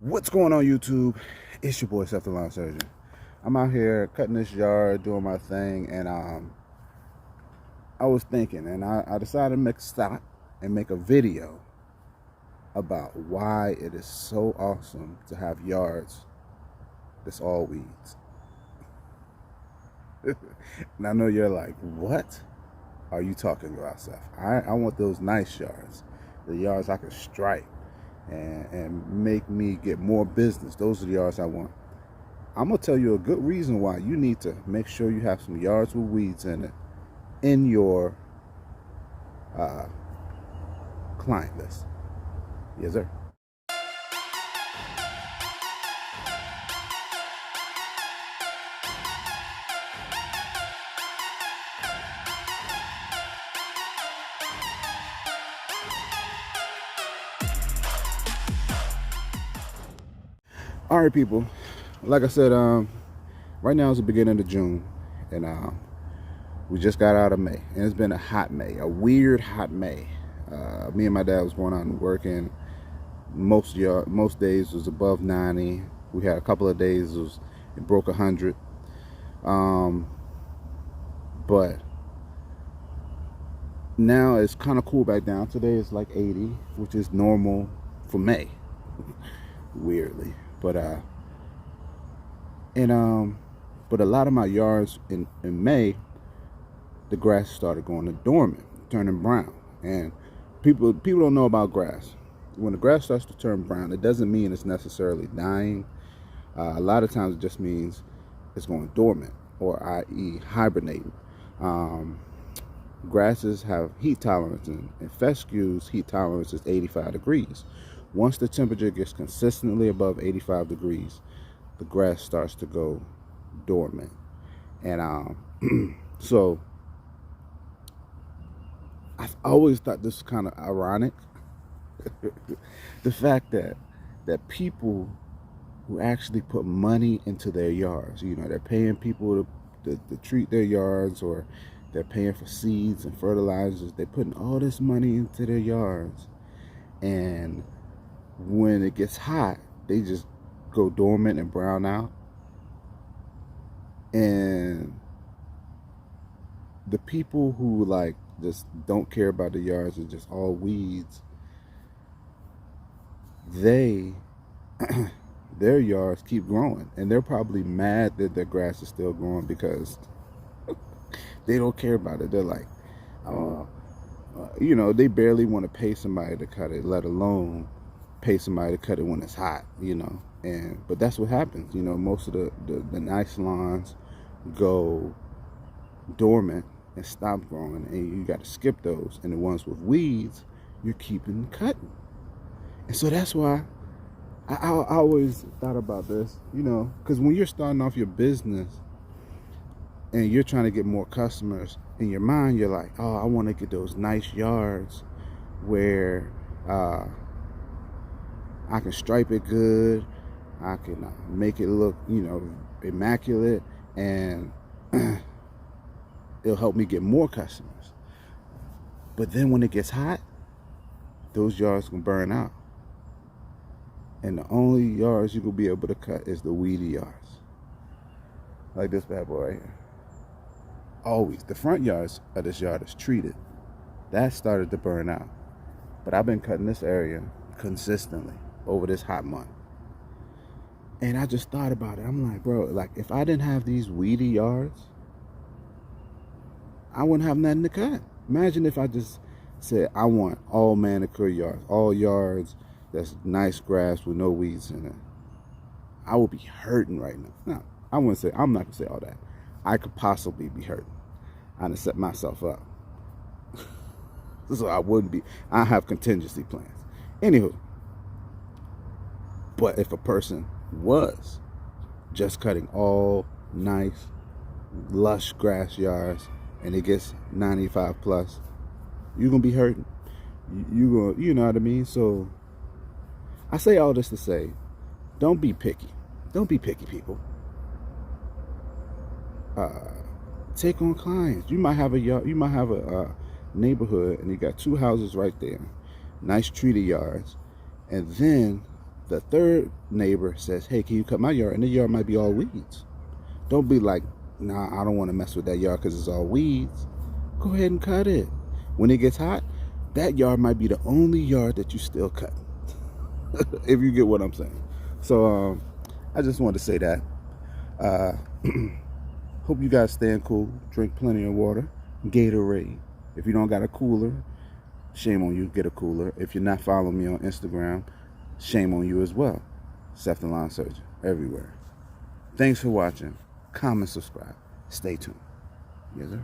What's going on, YouTube? It's your boy Seth the Lawn Surgeon. I'm out here cutting this yard, doing my thing, and I was thinking, and I decided to make a stop and make a video about why it is so awesome to have yards that's all weeds. And I know you're like, what are you talking about, Seth? I want those nice yards, the yards I can stripe and make me get more business. Those are the yards I want. I'm gonna tell you a good reason why you need to make sure you have some yards with weeds in it in your client list. Yes, sir. All right, people. Like I said, right now is the beginning of June, and we just got out of May, and it's been a hot May, a weird hot May. Me and my dad was going out and working. Most days was above 90. We had a couple of days it broke 100. But now it's kind of cool back down. Today it's like 80, which is normal for May, weirdly. But but a lot of my yards in May, the grass started going dormant, turning brown. And people don't know about grass. When the grass starts to turn brown, it doesn't mean it's necessarily dying. A lot of times it just means it's going dormant, or i.e. hibernating. Grasses have heat tolerance, and fescues heat tolerance is 85 degrees. Once the temperature gets consistently above 85 degrees, the grass starts to go dormant. And so I've always thought this was kind of ironic. The fact that people who actually put money into their yards, you know, they're paying people to treat their yards, or they're paying for seeds and fertilizers. They're putting all this money into their yards, and when it gets hot, they just go dormant and brown out. And the people who like just don't care about the yards and just all weeds, their yards keep growing, and they're probably mad that their grass is still growing because they don't care about it. They're like, you know, they barely want to pay somebody to cut it, let alone pay somebody to cut it when it's hot, you know. But that's what happens, you know. Most of the nice lawns go dormant and stop growing, and you got to skip those. And the ones with weeds, you're keeping cutting. And so that's why I always thought about this, you know, because when you're starting off your business and you're trying to get more customers, in your mind you're like, oh, I want to get those nice yards where I can stripe it good, I can make it look, you know, immaculate, and it'll help me get more customers. But then when it gets hot, those yards can burn out, and the only yards you will be able to cut is the weedy yards, like this bad boy right here. Always the front yards of this yard is treated. That started to burn out, but I've been cutting this area consistently over this hot month. And I just thought about it. I'm like, bro, like if I didn't have these weedy yards, I wouldn't have nothing to cut. Imagine if I just said I want all manicure yards, all yards that's nice grass with no weeds in it. I would be hurting right now. Now, I'm not gonna say all that. I could possibly be hurting. I done set myself up. So I have contingency plans. Anywho, but if a person was just cutting all nice, lush grass yards and it gets 95 plus, you're gonna be hurting. You know what I mean? So I say all this to say, don't be picky. Don't be picky, people. Take on clients. You might have a neighborhood, and you got two houses right there, nice treated yards, and then the third neighbor says, hey, can you cut my yard? And the yard might be all weeds. Don't be like, nah, I don't want to mess with that yard because it's all weeds. Go ahead and cut it. When it gets hot, that yard might be the only yard that you still cut. If you get what I'm saying. So I just wanted to say that. Hope you guys staying cool. Drink plenty of water. Gatorade. If you don't got a cooler, shame on you. Get a cooler. If you're not following me on Instagram, shame on you as well. Seth the Lawn Surgeon. Everywhere. Thanks for watching. Comment, subscribe. Stay tuned. Yes, sir.